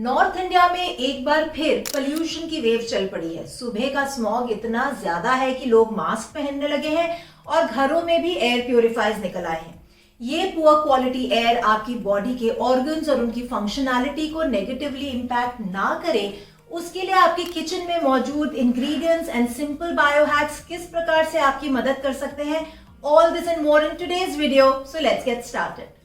North India में एक बार फिर पोल्यूशन की वेव चल पड़ी है। सुबह का स्मॉग इतना ज्यादा है कि लोग मास्क पहनने लगे हैं और घरों में भी एयर प्यूरिफायर्स निकल आए हैं। ये पुअर क्वालिटी एयर आपकी बॉडी के ऑर्गन्स और उनकी फंक्शनैलिटी को नेगेटिवली इंपैक्ट ना करे, उसके लिए आपकी किचन में मौजूद ingredients and simple bio hacks किस प्रकार से आपकी मदद कर सकते हैं। All this and more in today's video, so let's get started.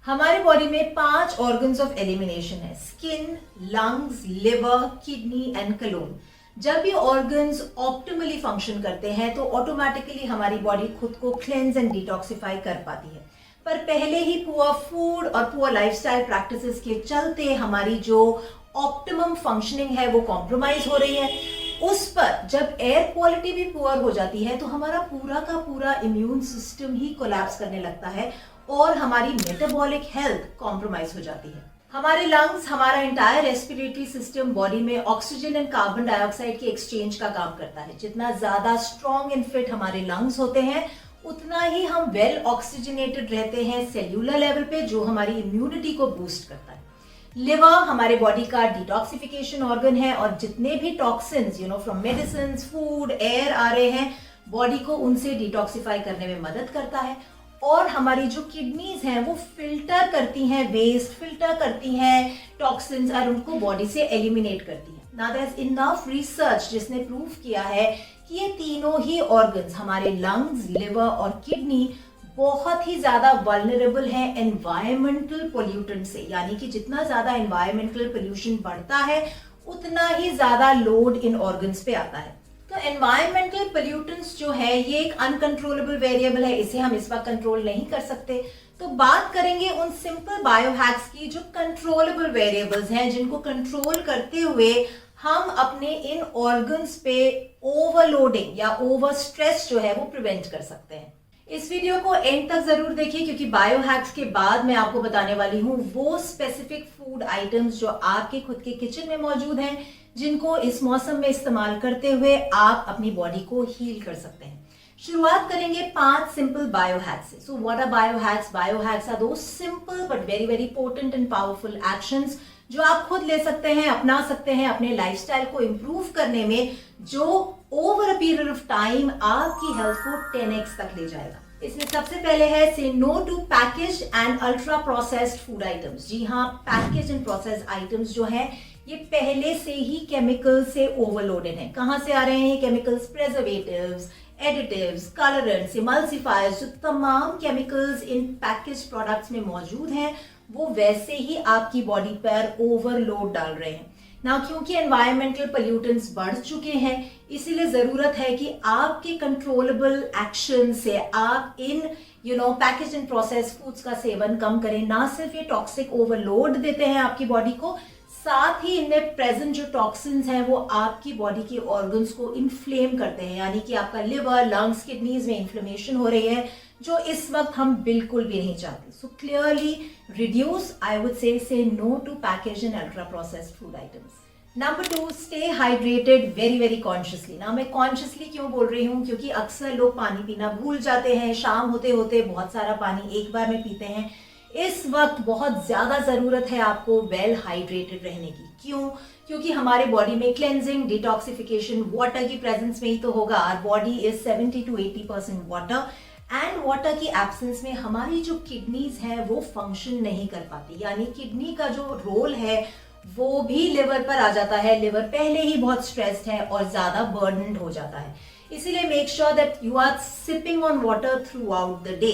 हमारे बॉडी में 5 ऑर्गन्स ऑफ एलिमिनेशन है: skin, lungs, liver, kidney and clone. जब भी ऑर्गन्स ऑप्टिमली फंक्शन करते हैं तो ऑटोमेटिकली हमारी बॉडी खुद को क्लेंज एंड डिटॉक्सिफाई कर पाती है। पर पहले ही पुअर फूड और पुअर लाइफस्टाइल प्रैक्टिसेस के चलते हमारी जो ऑप्टिमम फंक्शनिंग है वो कॉम्प्रोमाइज हो रही है। उस पर जब एयर क्वालिटी भी पुअर हो जाती है तो हमारा पूरा का पूरा इम्यून सिस्टम ही कोलैप्स करने लगता है और हमारी मेटाबॉलिक हेल्थ कॉम्प्रोमाइज हो जाती है। हमारे लंग्स, हमारा एंटायर रेस्पिरेटरी सिस्टम बॉडी में ऑक्सीजन एंड कार्बन डाइऑक्साइड के एक्सचेंज का काम करता है। जितना ज्यादा स्ट्रॉन्ग एंड फिट हमारे लंग्स होते हैं उतना ही हम वेल ऑक्सीजनेटेड रहते हैं सेल्यूलर लेवल पे, जो हमारी इम्यूनिटी को बूस्ट करता है। लिवर हमारे बॉडी का डिटॉक्सिफिकेशन ऑर्गन है और जितने भी toxins from medicine, food, air आ रहे हैं, बॉडी को उनसे डिटॉक्सिफाई करने में मदद करता है। और हमारी जो किडनीज हैं वो फिल्टर करती हैं वेस्ट, फिल्टर करती हैं टॉक्सिन्स और उनको बॉडी से एलिमिनेट करती हैं। Now there is enough research जिसने प्रूव किया है कि ये तीनों ही ऑर्गन्स, हमारे लंग्स, लिवर और किडनी, बहुत ही ज्यादा वल्नरेबल है एनवायरमेंटल पोल्यूटेंट से। यानी कि जितना ज्यादा एनवायरमेंटल पोल्यूशन बढ़ता है उतना ही ज्यादा लोड इन ऑर्गन्स पे आता है। तो एनवायरमेंटल पोल्यूटेंट्स जो है ये एक अनकंट्रोलेबल वेरिएबल है, इसे हम इस वक्त कंट्रोल नहीं कर सकते। तो बात करेंगे उन सिंपल बायो हैक्स की जो कंट्रोलेबल वेरिएबल्स हैं, जिनको कंट्रोल करते हुए हम अपने इन ऑर्गन्स पे ओवरलोडिंग या ओवर स्ट्रेस जो है वो प्रिवेंट कर सकते हैं। इस वीडियो को एंड तक जरूर देखिए क्योंकि बायो हैक्स के बाद मैं आपको बताने वाली हूँ वो स्पेसिफिक फूड आइटम्स जो आपके खुद के किचन में मौजूद हैं, जिनको इस मौसम में इस्तेमाल करते हुए आप अपनी बॉडी को हील कर सकते हैं। शुरुआत करेंगे 5 सिंपल बायो हैक्स से। So what are bio hacks? Bio hacks are दो simple but very very potent and powerful actions जो आप खुद ले सकते हैं, अपना सकते हैं अपने लाइफस्टाइल को इंप्रूव करने में, जो over a period of time आपकी हेल्थ को 10x तक ले जाएगा। इसमें सबसे पहले है say no to package and ultra processed food items. जी हाँ, पैकेज एंड प्रोसेस्ड आइटम्स जो है ये पहले से ही केमिकल से ओवरलोडेड है। कहां से आ रहे हैं ये chemicals? Preservatives, additives, colourants, emulsifiers, जो तमाम केमिकल्स इन पैकेज प्रोडक्ट्स में मौजूद हैं वो वैसे ही आपकी बॉडी पर ओवरलोड डाल रहे हैं ना। क्योंकि एनवायरमेंटल पोल्यूटेंट्स बढ़ चुके हैं, इसीलिए जरूरत है कि आपके कंट्रोलेबल एक्शन से आप इन पैकेज एंड प्रोसेस फूड्स का सेवन कम करें। ना सिर्फ ये टॉक्सिक ओवरलोड देते हैं आपकी बॉडी को, साथ ही इनमें प्रेजेंट जो टॉक्सिन्स हैं वो आपकी बॉडी के ऑर्गन्स को इन्फ्लेम करते हैं। यानी कि आपका लिवर, लंग्स, किडनीज में इन्फ्लेमेशन हो रही है, जो इस वक्त हम बिल्कुल भी नहीं चाहते। So clearly reduce, I would say no to package and ultra processed food items. Number 2, stay hydrated very very consciously. ना मैं कॉन्शियसली क्यों बोल रही हूँ? क्योंकि अक्सर लोग पानी पीना भूल जाते हैं, शाम होते होते बहुत सारा पानी एक बार में पीते हैं। इस वक्त बहुत ज्यादा जरूरत है आपको वेल हाइड्रेटेड रहने की। क्यों? क्योंकि हमारे बॉडी में क्लेंजिंग, डिटॉक्सिफिकेशन वाटर की प्रेजेंस में ही तो होगा। Our body is 70 to 80% water and water की एब्सेंस में हमारी जो किडनीज है वो फंक्शन नहीं कर पाती। यानी किडनी का जो रोल है वो भी लिवर पर आ जाता है। लिवर पहले ही बहुत स्ट्रेस्ड है और ज्यादा बर्डन्ड हो जाता है। इसीलिए make sure that you are sipping on water throughout the day.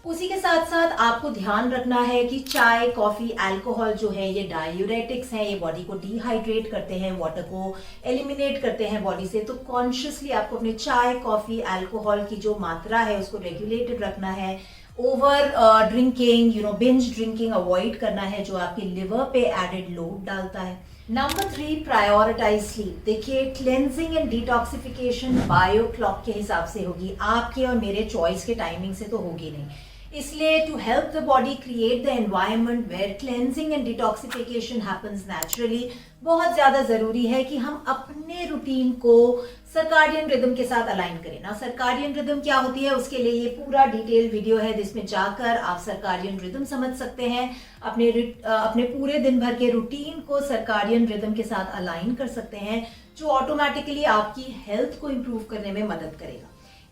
उसी के साथ साथ आपको ध्यान रखना है कि चाय, कॉफी, अल्कोहल जो है ये डायूरेटिक्स हैं, ये बॉडी को डिहाइड्रेट करते हैं, वाटर को एलिमिनेट करते हैं बॉडी से। तो कॉन्शियसली आपको अपने चाय, कॉफी, अल्कोहल की जो मात्रा है उसको रेगुलेटेड रखना है। Over drinking, binge drinking avoid करना है, जो आपके लिवर पे एडेड लोड डालता है। Number 3, prioritise sleep. देखिए, cleansing and detoxification bio clock के हिसाब से होगी, आपके और मेरे चॉइस के टाइमिंग से तो होगी नहीं। इसलिए to help the body create the environment where cleansing and detoxification happens naturally, बहुत ज्यादा जरूरी है कि हम अपने रूटीन को सर्काडियन रिदम के साथ अलाइन करें ना। सर्काडियन रिदम क्या होती है, उसके लिए ये पूरा डिटेल वीडियो है जिसमें जाकर आप सर्काडियन रिदम समझ सकते हैं, अपने पूरे दिन भर के रूटीन को सर्काडियन रिदम के साथ अलाइन कर सकते हैं, जो ऑटोमेटिकली आपकी हेल्थ को इंप्रूव करने में मदद करेगा।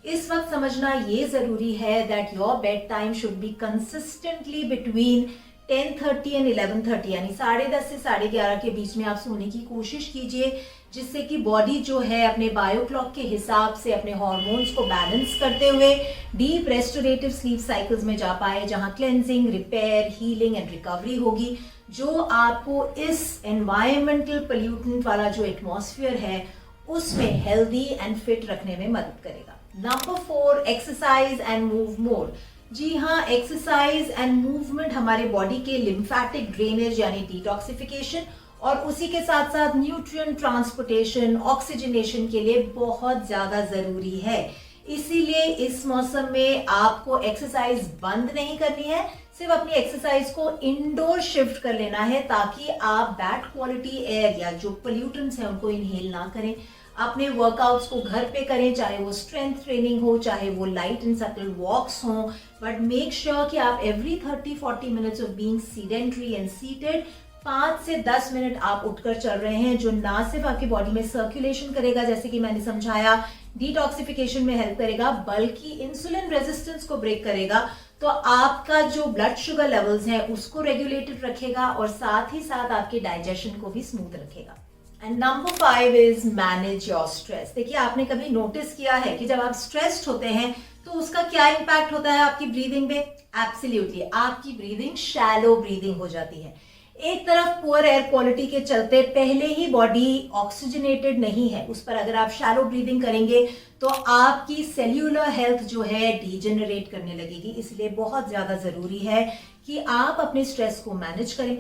इस वक्त समझना ये जरूरी है that your bed time should be consistently between 10:30 and 11:30, यानी 10:30 से 11:30 के बीच में आप सोने की कोशिश कीजिए, जिससे कि बॉडी जो है अपने बायो क्लॉक के हिसाब से अपने हॉर्मोन्स को बैलेंस करते हुए डीप रेस्टोरेटिव स्लीप साइकिल्स में जा पाए, जहां cleansing, repair, healing and recovery होगी, जो आपको इस एनवायरमेंटल पोल्यूटेंट वाला जो एटमॉस्फेयर है उसमें हेल्दी एंड फिट रखने में मदद करेगा। Number 4, exercise and move more. जी हाँ, एक्सरसाइज एंड मूवमेंट हमारे बॉडी के लिम्फेटिक ड्रेनेज यानी डिटॉक्सिफिकेशन और उसी के साथ साथ न्यूट्रिएंट ट्रांसपोर्टेशन, ऑक्सीजनेशन के लिए बहुत ज्यादा जरूरी है। इसीलिए इस मौसम में आपको एक्सरसाइज बंद नहीं करनी है, सिर्फ अपनी एक्सरसाइज को इंडोर शिफ्ट कर लेना है, ताकि आप बैड क्वालिटी एयर या जो पोल्यूटेंट्स हैं उनको इनहेल ना करें। अपने वर्कआउट्स को घर पे करें, चाहे वो स्ट्रेंथ ट्रेनिंग हो, चाहे वो लाइट एंड सटल वॉक्स हो, बट मेक श्योर कि आप every 30-40 minutes of being sedentary and seated 5 से 10 मिनट आप उठकर चल रहे हैं, जो ना सिर्फ आपकी बॉडी में सर्कुलेशन करेगा, जैसे कि मैंने समझाया, डिटॉक्सिफिकेशन में हेल्प करेगा, बल्कि इंसुलिन रेजिस्टेंस को ब्रेक करेगा, तो आपका जो ब्लड शुगर लेवल्स हैं उसको रेगुलेटेड रखेगा और साथ ही साथ आपके डाइजेशन को भी स्मूथ रखेगा। And number 5 is manage your stress. देखिए, आपने कभी नोटिस किया है कि जब आप स्ट्रेस्ड होते हैं तो उसका क्या इम्पैक्ट होता है आपकी ब्रीदिंग पे? एब्सोल्युटली, आपकी ब्रीदिंग शैलो ब्रीदिंग हो जाती है। एक तरफ पुअर एयर क्वालिटी के चलते पहले ही बॉडी ऑक्सीजनेटेड नहीं है, उस पर अगर आप शैलो ब्रीदिंग करेंगे तो आपकी सेल्यूलर हेल्थ जो है डीजेनरेट करने लगेगी। इसलिए बहुत ज्यादा जरूरी है कि आप अपने स्ट्रेस को मैनेज करें,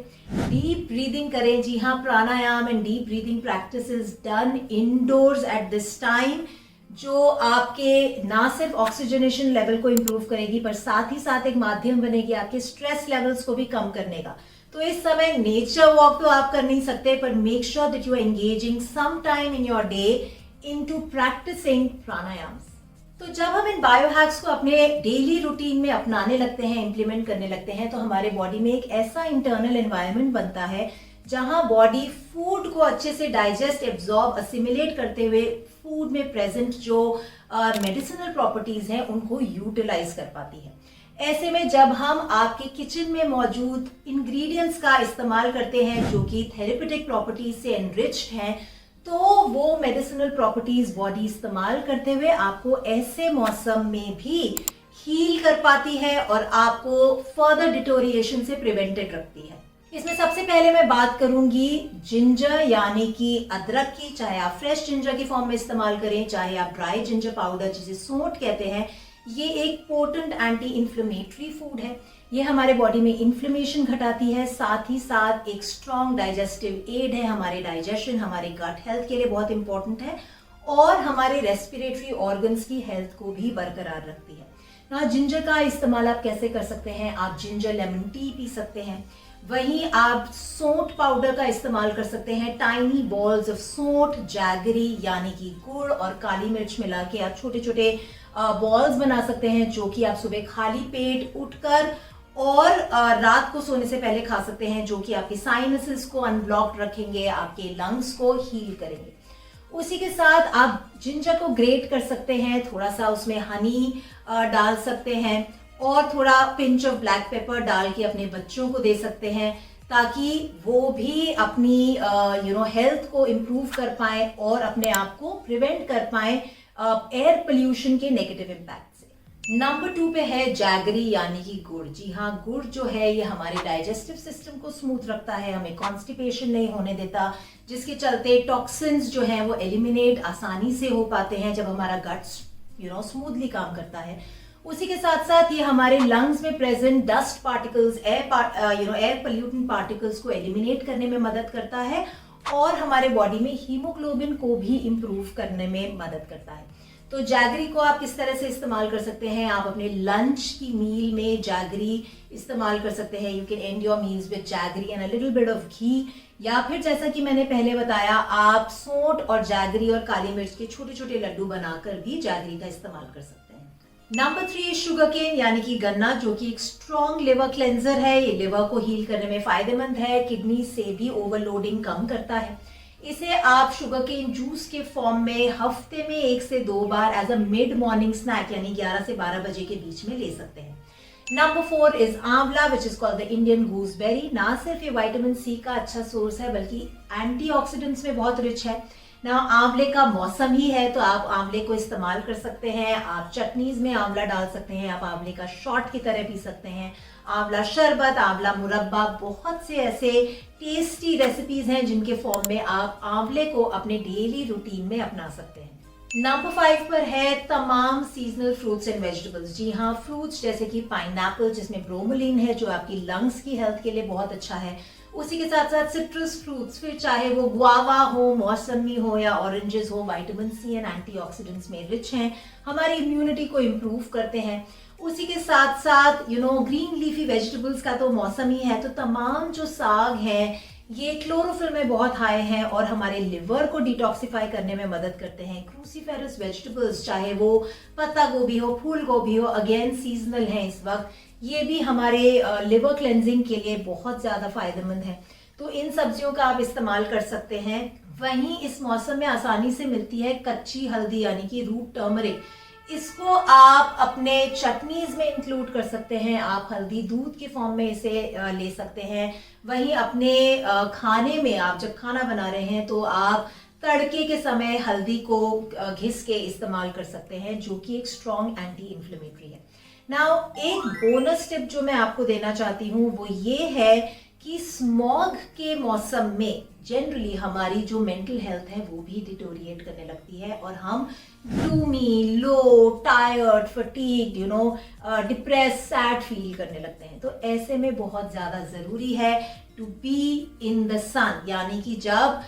डीप ब्रीदिंग करें। जी हाँ, pranayama and deep breathing practice is done indoors at this time, जो आपके ना सिर्फ ऑक्सीजनेशन लेवल को इंप्रूव करेगी, पर साथ ही साथ एक माध्यम बनेगी आपके स्ट्रेस लेवल्स को भी कम करने का। तो इस समय नेचर वॉक तो आप कर नहीं सकते, पर make sure that you are engaging some time in your day into practising pranayams. तो जब हम इन बायो हैक्स को अपने डेली रूटीन में अपनाने लगते हैं, इंप्लीमेंट करने लगते हैं, तो हमारे बॉडी में एक ऐसा इंटरनल एनवायरनमेंट बनता है जहां बॉडी फूड को अच्छे से डाइजेस्ट, एब्जॉर्ब, असिमिलेट करते हुए फूड में प्रेजेंट जो मेडिसिनल प्रॉपर्टीज हैं उनको यूटिलाइज कर पाती है। ऐसे में जब हम आपके किचन में मौजूद इंग्रेडिएंट्स का इस्तेमाल करते हैं जो कि थेरेप्यूटिक प्रॉपर्टीज से एनरिच्ड हैं, तो वो मेडिसिनल प्रॉपर्टीज बॉडी इस्तेमाल करते हुए आपको ऐसे मौसम में भी हील कर पाती है और आपको फर्दर डिटोरिएशन से प्रिवेंटेड रखती है। इसमें सबसे पहले मैं बात करूंगी जिंजर यानी कि अदरक की। चाहे आप फ्रेश जिंजर की फॉर्म में इस्तेमाल करें, चाहे आप ड्राई जिंजर पाउडर जिसे सोंठ कहते हैं, ये एक पोटेंट एंटी इन्फ्लेमेटरी फूड है। ये हमारे बॉडी में इन्फ्लेमेशन घटाती है, साथ ही साथ एक स्ट्रॉन्ग डाइजेस्टिव एड है। हमारे डाइजेशन, हमारे गट हेल्थ के लिए बहुत इंपॉर्टेंट है और हमारे रेस्पिरेटरी ऑर्गन्स की हेल्थ को भी बरकरार रखती है ना। जिंजर का इस्तेमाल आप कैसे कर सकते हैं? आप जिंजर लेमन टी पी सकते हैं, वहीं आप सोंठ पाउडर का इस्तेमाल कर सकते हैं। टाइनी बॉल्स ऑफ सोंठ, जैगरी यानी कि गुड़ और काली मिर्च मिला के आप छोटे छोटे बॉल्स बना सकते हैं, जो कि आप सुबह खाली पेट उठकर और रात को सोने से पहले खा सकते हैं, जो कि आपके साइनसेस को अनब्लॉक्ड रखेंगे, आपके लंग्स को हील करेंगे। उसी के साथ आप जिंजर को ग्रेट कर सकते हैं, थोड़ा सा उसमें हनी डाल सकते हैं और थोड़ा पिंच ऑफ ब्लैक पेपर डाल के अपने बच्चों को दे सकते हैं, ताकि वो भी अपनी हेल्थ को इम्प्रूव कर पाए और अपने आप को प्रिवेंट कर पाए एयर पोल्यूशन के नेगेटिव इम्पैक्ट से। नंबर 2 पे है जैगरी यानी कि गुड़। जी हाँ, गुड़ जो है ये हमारे डाइजेस्टिव सिस्टम को स्मूथ रखता है, हमें कॉन्स्टिपेशन नहीं होने देता, जिसके चलते टॉक्सिन्स जो हैं वो एलिमिनेट आसानी से हो पाते हैं जब हमारा गट्स स्मूथली काम करता है। उसी के साथ साथ ये हमारे लंग्स में present dust particles, air pollutant particles को एलिमिनेट करने में मदद करता है और हमारे बॉडी में हीमोग्लोबिन को भी इंप्रूव करने में मदद करता है। तो जैगरी को आप किस तरह से इस्तेमाल कर सकते हैं? आप अपने लंच की मील में जैगरी इस्तेमाल कर सकते हैं। You can end your meals with jaggery and a little bit of ghee, या फिर जैसा कि मैंने पहले बताया, आप सोंठ और जैगरी और काली मिर्च के छोटे छोटे लड्डू बनाकर भी जैगरी का इस्तेमाल कर सकते हैं। नंबर 3 शुगर केन यानी कि गन्ना, जो कि एक स्ट्रॉन्ग लिवर क्लेंजर है। ये लिवर को हील करने में फायदेमंद है, किडनी से भी ओवरलोडिंग कम करता है। इसे आप शुगर केन जूस के फॉर्म में हफ्ते में 1 से 2 बार as a mid morning snack यानी 11 से 12 बजे के बीच में ले सकते हैं। नंबर 4 इज आंवला which is called the Indian gooseberry. ना सिर्फ ये विटामिन सी का अच्छा सोर्स है बल्कि एंटीऑक्सीडेंट्स में बहुत रिच है ना। आंवले का मौसम ही है तो आप आंवले को इस्तेमाल कर सकते हैं। आप चटनीज में आंवला डाल सकते हैं, आप आंवले का शॉट की तरह पी सकते हैं, आंवला शरबत, आंवला मुरब्बा, बहुत से ऐसे टेस्टी रेसिपीज हैं जिनके फॉर्म में आप आंवले को अपने डेली रूटीन में अपना सकते हैं। नंबर 5 पर है तमाम सीजनल फ्रूट्स एंड वेजिटेबल्स। जी हाँ, फ्रूट्स जैसे कि पाइनएप्पल जिसमें ब्रोमोलिन है जो आपकी लंग्स की हेल्थ के लिए बहुत अच्छा है। उसी के साथ साथ सिट्रस फ्रूट्स, फिर चाहे वो गुआवा हो, मौसमी हो या ऑरेंजेस हो, विटामिन सी एंड एंटीऑक्सीडेंट्स में रिच हैं, हमारी इम्यूनिटी को इम्प्रूव करते हैं। उसी के साथ साथ ग्रीन लीफी वेजिटेबल्स का तो मौसम ही है, तो तमाम जो साग है ये क्लोरोफिल में बहुत हाई हैं और हमारे लिवर को डिटॉक्सिफाई करने में मदद करते हैं। क्रूसीफेरस वेजिटेबल्स, चाहे वो पत्ता गोभी हो, फूल गोभी हो, अगेन सीजनल है इस वक्त, ये भी हमारे लिवर क्लेंजिंग के लिए बहुत ज्यादा फायदेमंद है। तो इन सब्जियों का आप इस्तेमाल कर सकते हैं। वहीं इस मौसम में आसानी से मिलती है कच्ची हल्दी यानी कि रूट टर्मरिक। इसको आप अपने चटनीज में इंक्लूड कर सकते हैं। आप हल्दी दूध के फॉर्म में इसे ले सकते हैं। वहीं अपने खाने में आप जब खाना बना रहे हैं तो आप तड़के के समय हल्दी को घिस के इस्तेमाल कर सकते हैं, जो कि एक स्ट्रॉन्ग एंटी इंफ्लेमेटरी है। नाउ एक बोनस टिप जो मैं आपको देना चाहती हूँ वो ये है कि स्मॉग के मौसम में जनरली हमारी जो मेंटल हेल्थ है वो भी डिटोरिएट करने लगती है और हम gloomy, low, tired, fatigued, depress, sad feel करने लगते हैं। तो ऐसे में बहुत ज्यादा जरूरी है टू बी इन द सन, यानी कि जब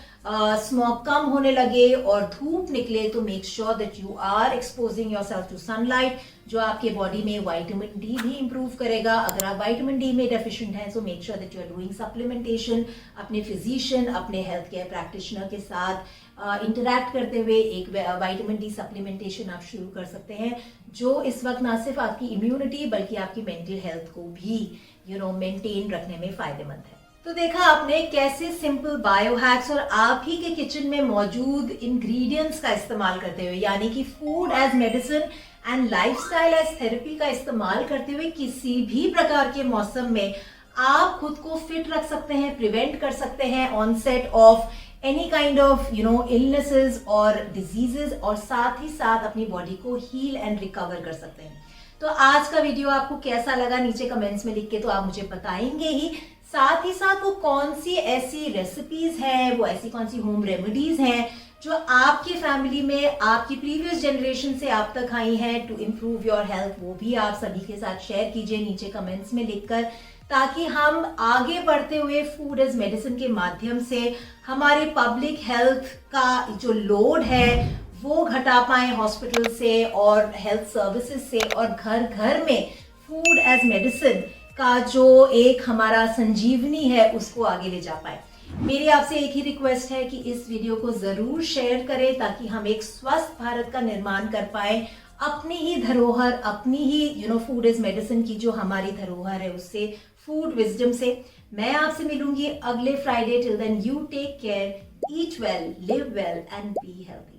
स्मॉग कम होने लगे और धूप निकले तो make sure that you are exposing yourself to sunlight, जो आपके बॉडी में विटामिन डी भी इंप्रूव करेगा। अगर आप विटामिन डी में डेफिशिएंट हैं तो make sure that you are doing supplementation. अपने फिजिशियन, अपने हेल्थ केयर प्रैक्टिशनर के साथ इंटरैक्ट करते हुए एक विटामिन डी सप्लीमेंटेशन आप शुरू कर सकते हैं, जो इस वक्त ना सिर्फ आपकी इम्यूनिटी बल्कि आपकी मेंटल हेल्थ को भी मेंटेन रखने में फायदेमंद है। तो देखा आपने कैसे सिंपल बायो हैक्स और आप ही के किचन में मौजूद इंग्रेडिएंट्स का इस्तेमाल करते हुए, यानी कि food as medicine and lifestyle as therapy का इस्तेमाल करते हुए किसी भी प्रकार के मौसम में आप खुद को फिट रख सकते हैं, प्रिवेंट कर सकते हैं onset of any kind of illnesses और डिजीजेस, और साथ ही साथ अपनी बॉडी को हील एंड रिकवर कर सकते हैं। तो आज का वीडियो आपको कैसा लगा नीचे कमेंट्स में लिख के तो आप मुझे बताएंगे ही। साथ ही साथ वो कौन सी ऐसी रेसिपीज हैं, वो ऐसी कौन सी होम रेमेडीज हैं जो आपकी फैमिली में आपकी प्रीवियस जनरेशन से आप तक आई हैं टू इम्प्रूव योर हेल्थ, वो भी आप सभी के साथ शेयर कीजिए नीचे कमेंट्स में लिखकर, ताकि हम आगे बढ़ते हुए फूड एज मेडिसिन के माध्यम से हमारे पब्लिक हेल्थ का जो लोड है वो घटा पाए हॉस्पिटल से और हेल्थ सर्विसेज से, और घर घर में फूड एज मेडिसिन का जो एक हमारा संजीवनी है उसको आगे ले जा पाए। मेरी आपसे एक ही रिक्वेस्ट है कि इस वीडियो को जरूर शेयर करें ताकि हम एक स्वस्थ भारत का निर्माण कर पाए, अपनी ही धरोहर, अपनी ही फूड इज मेडिसिन की जो हमारी धरोहर है उससे, फूड विजडम से। मैं आपसे मिलूंगी अगले Friday. Till then you take care, eat well, live well and be healthy.